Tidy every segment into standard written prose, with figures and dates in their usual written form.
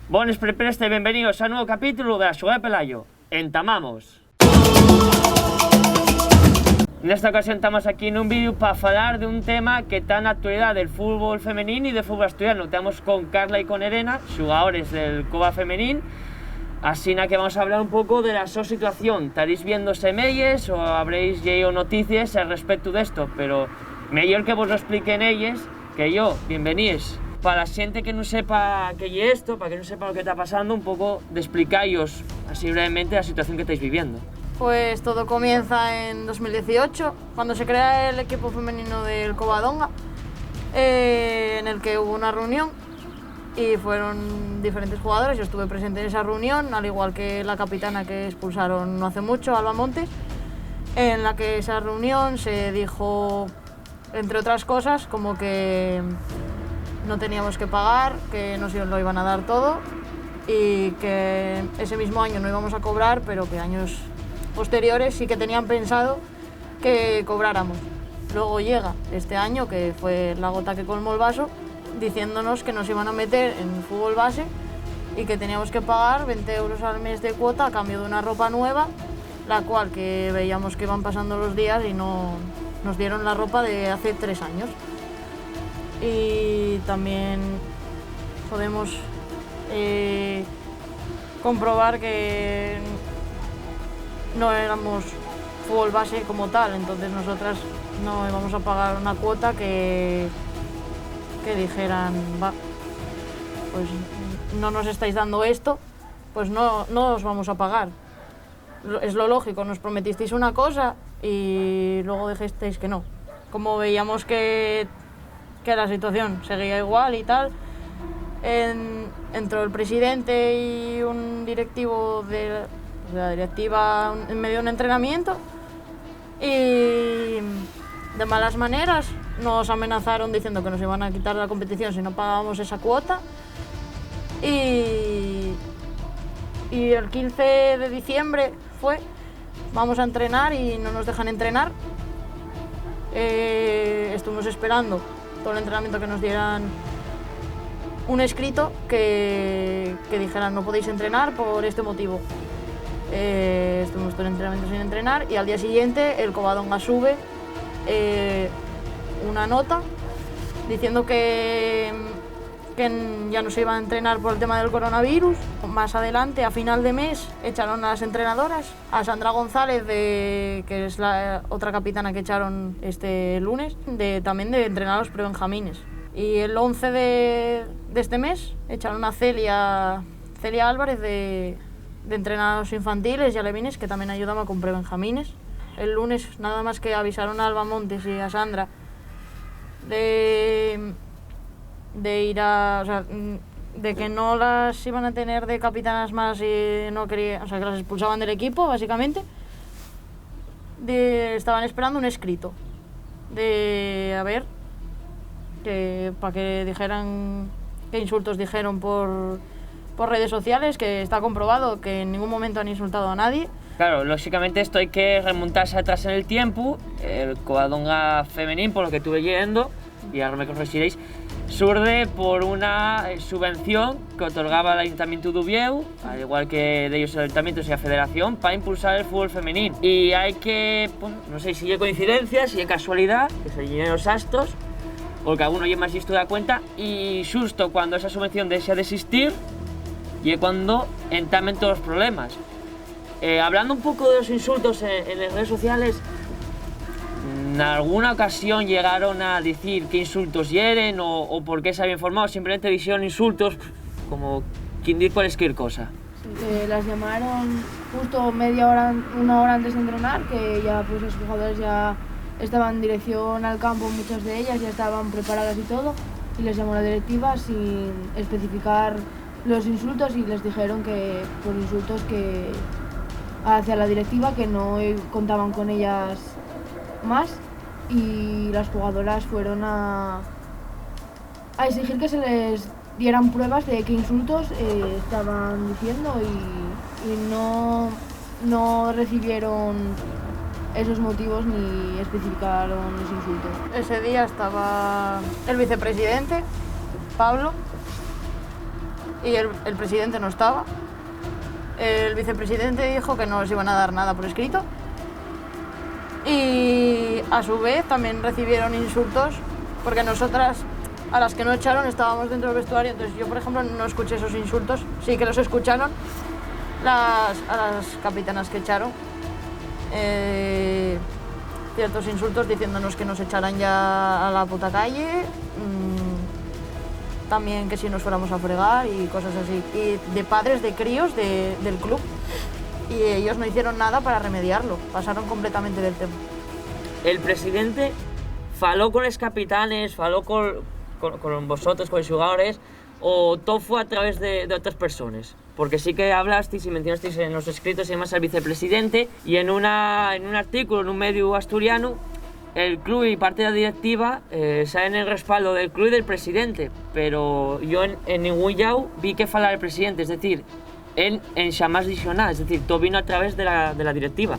Bones prepreste e benvenidos a un nuevo capítulo de la Xoga de Pelayo. Entamamos. Nesta ocasión estamos aquí nun vídeo para falar de un tema que está na actualidad del fútbol femenino e de fútbol asturiano. Estamos con Carla e con Elena, xugadores del Cova Femenín. Así que vamos a hablar un pouco de la súa situación. Estaréis viendo semelles ou habréis lleído noticias al respecto de esto, pero mellor que vos lo expliquen ellos que yo. Bienvenidos. Para la xente que non sepa que é esto, para que non sepa lo que está pasando, un pouco de explicaros así brevemente la situación que estáis viviendo. Pues todo comienza en 2018, cuando se crea el equipo femenino del Covadonga, en el que hubo una reunión y fueron diferentes jugadores. Yo estuve presente en esa reunión, al igual que la capitana que expulsaron no hace mucho, Alba Montes, en la que esa reunión se dijo, entre otras cosas, como que no teníamos que pagar, que nos lo iban a dar todo y que ese mismo año no íbamos a cobrar, pero que años posteriores sí que tenían pensado que cobráramos. Luego llega este año, que fue la gota que colmó el vaso, diciéndonos que nos iban a meter en fútbol base y que teníamos que pagar 20 euros al mes de cuota a cambio de una ropa nueva, la cual que veíamos que iban pasando los días y no nos dieron la ropa de hace 3 años. Y también podemos comprobar que no éramos fútbol base como tal, entonces nosotras no íbamos a pagar una cuota que dijeran, va, pues no nos estáis dando esto, pues no os vamos a pagar. Es lo lógico, nos prometisteis una cosa y luego dijisteis que no. Como veíamos que la situación seguía igual y tal, entró el presidente y un directivo de la directiva en medio de un entrenamiento y de malas maneras nos amenazaron diciendo que nos iban a quitar la competición si no pagábamos esa cuota. Y el 15 de diciembre vamos a entrenar y no nos dejan entrenar. Estuvimos esperando todo el entrenamiento que nos dieran un escrito que dijeran no podéis entrenar por este motivo. Estuvimos todo el entrenamiento sin entrenar y al día siguiente el Covadonga sube una nota diciendo que ya no se iba a entrenar por el tema del coronavirus. Más adelante, a final de mes, echaron a las entrenadoras, a Sandra González, que es la otra capitana que echaron este lunes, también de entrenar a los prebenjamines. Y el 11 de este mes echaron a Celia Álvarez de entrenar a los infantiles y alevines, que también ayudaba con prebenjamines. El lunes nada más que avisaron a Alba Montes y a Sandra de ir a, o sea, de que no las iban a tener de capitanas más y no quería, o sea, que las expulsaban del equipo, básicamente. Estaban esperando un escrito a ver para que dijeran qué insultos dijeron por redes sociales, que está comprobado que en ningún momento han insultado a nadie. Claro, lógicamente esto hay que remontarse atrás en el tiempo. El Covadonga Femenín, por lo que estuve leyendo, y ahora me corregiréis, surge por una subvención que otorgaba el Ayuntamiento de Ubieu, al igual que de ellos el Ayuntamiento y la Federación, para impulsar el fútbol femenino. Y hay que, pues, no sé si es coincidencia, si es casualidad, que se llenen los astos, o que alguno lleve más listo de la cuenta, y justo cuando esa subvención deja de existir, y es cuando entran todos los problemas. Hablando un poco de los insultos en las redes sociales, ¿en alguna ocasión llegaron a decir qué insultos hieren o por qué se habían informado? Simplemente dijeron insultos como quien dice cualquier cosa. Sí, las llamaron justo una hora antes de entrenar, que ya pues los jugadores ya estaban en dirección al campo, muchas de ellas ya estaban preparadas y todo, y les llamó la directiva sin especificar los insultos y les dijeron que por insultos que hacia la directiva, que no contaban con ellas más, y las jugadoras fueron a exigir que se les dieran pruebas de qué insultos estaban diciendo y no recibieron esos motivos ni especificaron los insultos. Ese día estaba el vicepresidente, Pablo, y el presidente no estaba. El vicepresidente dijo que no les iban a dar nada por escrito. Y a su vez también recibieron insultos, porque nosotras, a las que no echaron, estábamos dentro del vestuario. Entonces yo, por ejemplo, no escuché esos insultos. Sí que los escucharon a las capitanas que echaron. Ciertos insultos diciéndonos que nos echaran ya a la puta calle. También que si nos fuéramos a fregar y cosas así. Y de padres de críos del club. Y ellos no hicieron nada para remediarlo. Pasaron completamente del tema. El presidente faló con los capitanes, faló con vosotros, con los jugadores, o todo fue a través de otras personas. Porque sí que hablasteis y mencionasteis en los escritos y demás al vicepresidente, y en un artículo en un medio asturiano, el club y parte de la directiva saben el respaldo del club y del presidente, pero yo en ningún lado vi que falara el presidente, es decir, en xamás dixo nada, es decir, todo vino a través de la directiva,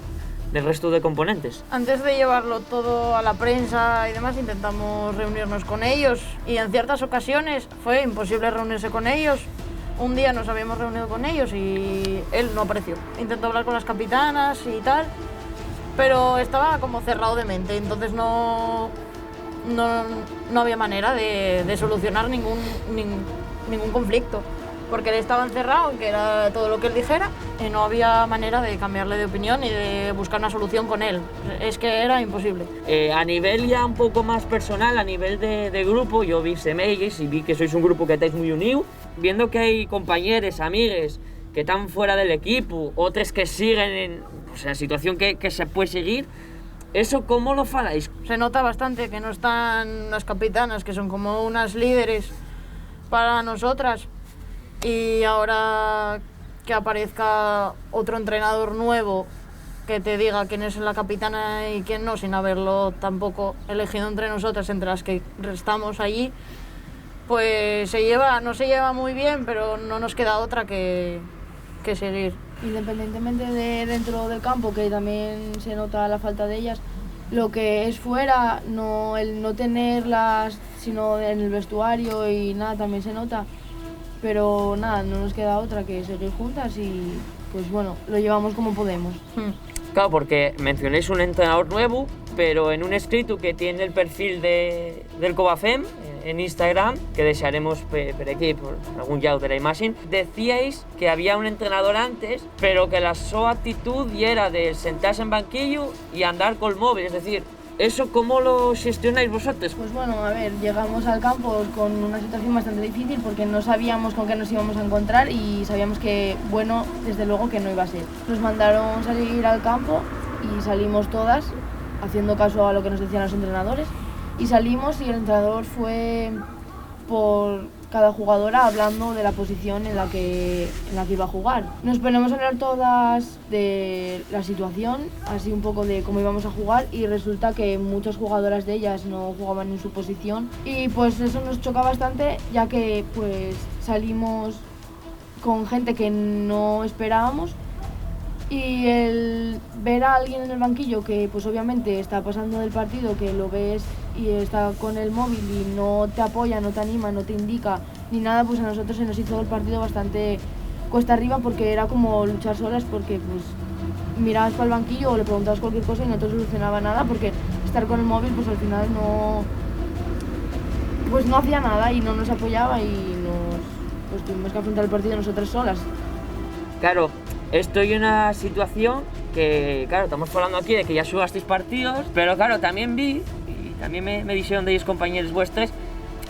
del resto de componentes. Antes de llevarlo todo a la prensa y demás, intentamos reunirnos con ellos, y en ciertas ocasiones fue imposible reunirse con ellos. Un día nos habíamos reunido con ellos y él no apareció. Intentó hablar con las capitanas y tal, pero estaba como cerrado de mente, entonces no había manera de solucionar ningún conflicto, porque él estaba encerrado, que era todo lo que él dijera, y no había manera de cambiarle de opinión y de buscar una solución con él. Es que era imposible. A nivel ya un poco más personal, a nivel de grupo, yo vi semelles y vi que sois un grupo que estáis muy unidos, viendo que hay compañeros, amigues que están fuera del equipo, otros que siguen en la situación que se puede seguir. ¿Eso cómo lo faláis? Se nota bastante que no están las capitanas, que son como unas líderes para nosotras, y ahora que aparezca otro entrenador nuevo que te diga quién es la capitana y quién no, sin haberlo tampoco elegido entre nosotras, entre las que estamos allí, pues no se lleva muy bien, pero no nos queda otra que seguir. Independientemente de dentro del campo, que también se nota la falta de ellas, lo que es fuera, el no tenerlas, sino en el vestuario y nada, también se nota. Pero nada, no nos queda otra que seguir juntas y pues bueno, lo llevamos como podemos. Claro, porque mencionéis un entrenador nuevo, pero en un escrito que tiene el perfil del Covafem en Instagram, que desearemos por aquí, por algún lado de la imagen, decíais que había un entrenador antes, pero que la su actitud era de sentarse en banquillo y andar con el móvil, es decir, ¿eso cómo lo gestionáis vosotros? Pues bueno, a ver, llegamos al campo con una situación bastante difícil porque no sabíamos con qué nos íbamos a encontrar y sabíamos que, bueno, desde luego que no iba a ser. Nos mandaron salir al campo y salimos todas, haciendo caso a lo que nos decían los entrenadores, y salimos y el entrenador fue por cada jugadora hablando de la posición en la que iba a jugar. Nos ponemos a hablar todas de la situación, así un poco de cómo íbamos a jugar, y resulta que muchas jugadoras de ellas no jugaban en su posición y pues eso nos choca bastante, ya que pues salimos con gente que no esperábamos, y el ver a alguien en el banquillo que pues obviamente está pasando del partido, que lo ves y está con el móvil y no te apoya, no te anima, no te indica ni nada, pues a nosotros se nos hizo el partido bastante cuesta arriba, porque era como luchar solas, porque pues mirabas para el banquillo o le preguntabas cualquier cosa y no te solucionaba nada, porque estar con el móvil pues al final no hacía nada y no nos apoyaba, y pues tuvimos que afrontar el partido nosotras solas. Claro, estoy en una situación que, claro, estamos hablando aquí de que ya jugasteis partidos, pero claro, también vi, y también me dijeron de ellos compañeros vuestros,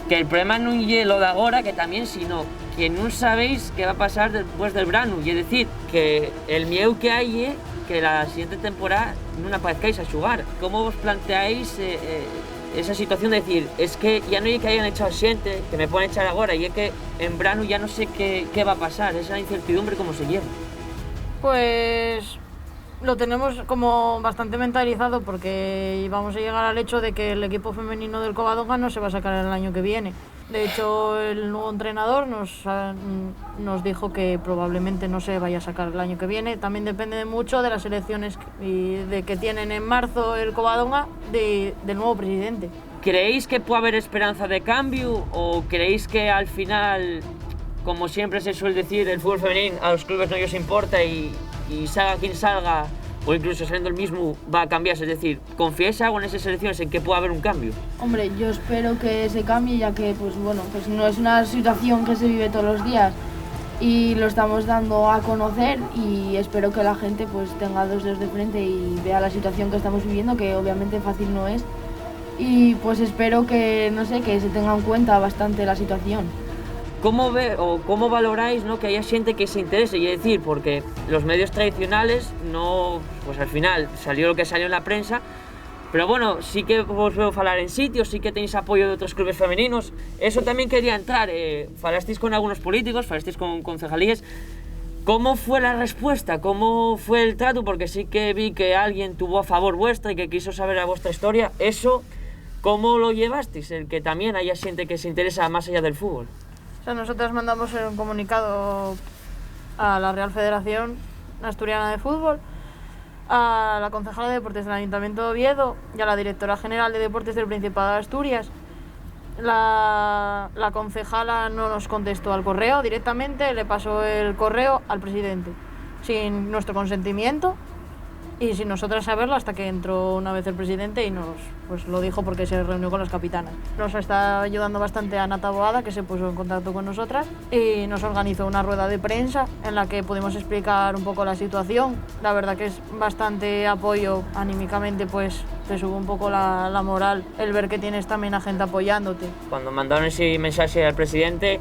que el problema no es lo de ahora, que también, sino que no sabéis qué va a pasar después del verano, y es decir, que el miedo que hay es que la siguiente temporada no aparezcáis a jugar. ¿Cómo vos planteáis esa situación de decir, es que ya no hay que hayan echado gente, que me pueden echar ahora, y es que en verano ya no sé qué va a pasar, esa incertidumbre cómo se lleva? Pues lo tenemos como bastante mentalizado, porque vamos a llegar al hecho de que el equipo femenino del Covadonga no se va a sacar el año que viene. De hecho, el nuevo entrenador nos dijo que probablemente no se vaya a sacar el año que viene. También depende mucho de las elecciones que tienen en marzo el Covadonga del nuevo presidente. ¿Creéis que puede haber esperanza de cambio o creéis que al final como siempre se suele decir, el fútbol femenino a los clubes no les importa y salga quien salga, o incluso saliendo el mismo, va a cambiarse. Es decir, ¿confías algo en esas elecciones en que pueda haber un cambio? Hombre, yo espero que se cambie, ya que pues no es una situación que se vive todos los días y lo estamos dando a conocer, y espero que la gente pues tenga dos dedos de frente y vea la situación que estamos viviendo, que obviamente fácil no es, y pues espero que, no sé, que se tenga en cuenta bastante la situación. ¿Cómo valoráis, ¿no?, que haya gente que se interese? Y es decir, porque los medios tradicionales no, pues al final salió lo que salió en la prensa, pero bueno, sí que vos veo falar en sitios, sí que tenéis apoyo de otros clubes femeninos. Eso también quería entrar, falasteis con algunos políticos, falasteis con concejalíes. ¿Cómo fue la respuesta? ¿Cómo fue el trato? Porque sí que vi que alguien tuvo a favor vuestra y que quiso saber a vuestra historia. Eso, ¿cómo lo llevasteis? El que también haya gente que se interesa más allá del fútbol. O sea, nosotros mandamos un comunicado a la Real Federación Asturiana de Fútbol, a la concejala de Deportes del Ayuntamiento de Oviedo y a la directora general de Deportes del Principado de Asturias. La concejala no nos contestó al correo directamente, le pasó el correo al presidente, sin nuestro consentimiento y sin nosotras saberlo, hasta que entró una vez el presidente y nos pues lo dijo porque se reunió con las capitanas. Nos está ayudando bastante Ana Taboada, que se puso en contacto con nosotras y nos organizó una rueda de prensa en la que pudimos explicar un poco la situación. La verdad que es bastante apoyo anímicamente, pues te sube un poco la moral el ver que tienes también a gente apoyándote. Cuando mandaron ese mensaje al presidente,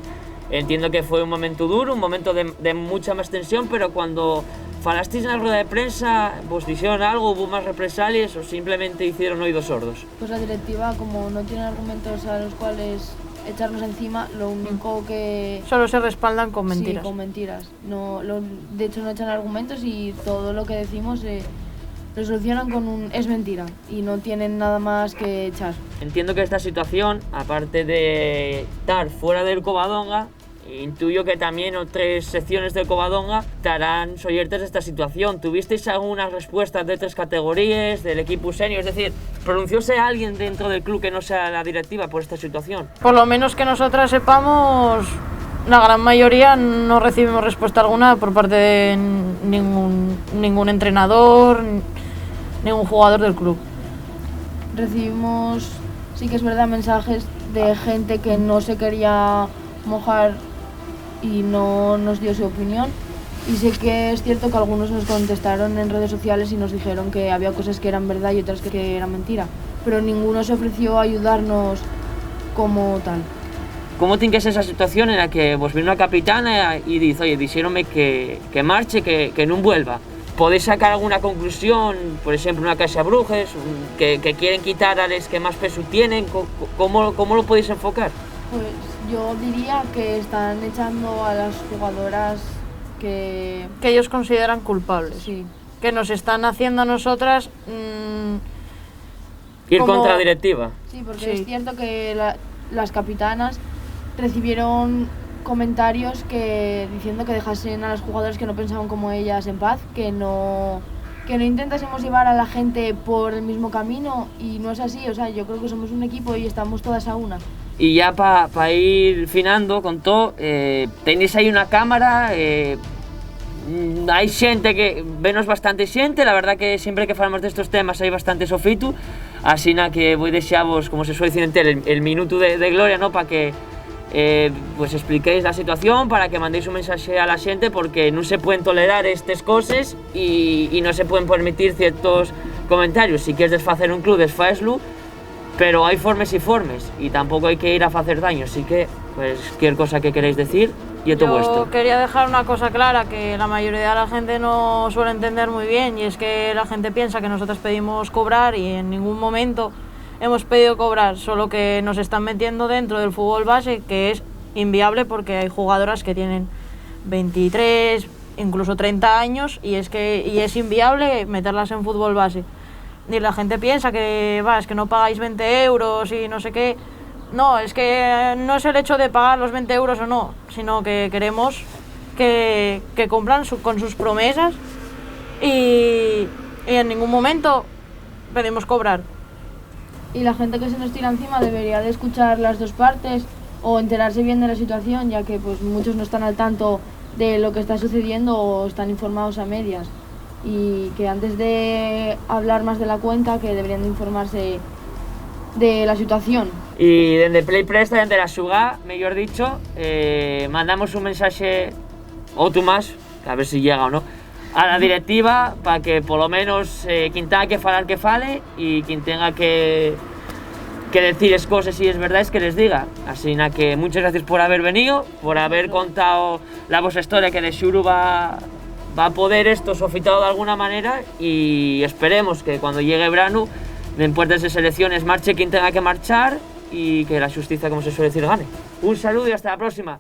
entiendo que fue un momento duro, un momento de mucha más tensión, pero cuando falasteis en la rueda de prensa, ¿vos dijeron algo? ¿Hubo más represalias o simplemente hicieron oídos sordos? Pues la directiva, como no tiene argumentos a los cuales echarnos encima, lo único que... Solo se respaldan con mentiras. Sí, con mentiras. De hecho no echan argumentos y todo lo que decimos lo solucionan con un es mentira y no tienen nada más que echar. Entiendo que esta situación, aparte de estar fuera del Covadonga, intuyo que también otras secciones del Covadonga estarán soyertes de esta situación. ¿Tuvisteis algunas respuestas de otras categorías, del equipo senior? Es decir, ¿pronuncióse alguien dentro del club que no sea la directiva por esta situación? Por lo menos que nosotras sepamos, la gran mayoría no recibimos respuesta alguna por parte de ningún entrenador, ningún jugador del club. Recibimos, sí que es verdad, mensajes de gente que no se quería mojar y no nos dio su opinión, y sé que es cierto que algunos nos contestaron en redes sociales y nos dijeron que había cosas que eran verdad y otras que eran mentira, pero ninguno se ofreció a ayudarnos como tal. ¿Cómo tienes esa situación en la que vos viene una capitana y dice, oye, dixéronme que marche, que non vuelva? ¿Podéis sacar alguna conclusión, por ejemplo, una casa brujes, que quieren quitar a los que más peso tienen? ¿Cómo lo podéis enfocar? Pues yo diría que están echando a las jugadoras que ellos consideran culpables. Sí. Que nos están haciendo a nosotras ir contra la directiva. Sí, porque sí. Es cierto que las capitanas recibieron comentarios diciendo que dejasen a las jugadoras que no pensaban como ellas en paz, que no intentásemos llevar a la gente por el mismo camino, y no es así. O sea, yo creo que somos un equipo y estamos todas a una. Y ya para ir finando con todo, tenéis ahí una cámara, hay xente que venos bastante xente, la verdad que siempre que falamos de estos temas hay bastante sofitu, así que voy deixavos, como se suele decir en tele, el minuto de gloria, ¿no?, para que pues expliquéis la situación, para que mandéis un mensaje a la xente, porque no se pueden tolerar estas cosas y no se pueden permitir ciertos comentarios. Si quieres desfacer un club, desfaeslo, pero hay formas y formas y tampoco hay que ir a hacer daño, así que pues cualquier cosa que queréis decir y todo vuestro. Yo quería dejar una cosa clara que la mayoría de la gente no suele entender muy bien, y es que la gente piensa que nosotros pedimos cobrar, y en ningún momento hemos pedido cobrar, solo que nos están metiendo dentro del fútbol base, que es inviable porque hay jugadoras que tienen 23, incluso 30 años y es inviable meterlas en fútbol base. Y la gente piensa que es que no pagáis 20 euros y no sé qué. No, es que no es el hecho de pagar los 20 euros o no, sino que queremos que cumplan con sus promesas, y en ningún momento pedimos cobrar. Y la gente que se nos tira encima debería de escuchar las dos partes o enterarse bien de la situación, ya que pues muchos no están al tanto de lo que está sucediendo o están informados a medias, y que antes de hablar más de la cuenta que deberían de informarse de la situación. Y desde Playpress, desde la Suga, mejor dicho, mandamos un mensaje, o tú más, a ver si llega o no, a la directiva para que por lo menos quien tenga que falar que fale y quien tenga que decir es cosas y es verdad es que les diga. Así que muchas gracias por haber venido, por haber contado la vuestra historia, que de Xuru va a poder esto sofitado de alguna manera, y esperemos que cuando llegue verano, en puertas de selecciones, marche quien tenga que marchar y que la justicia, como se suele decir, gane. Un saludo y hasta la próxima.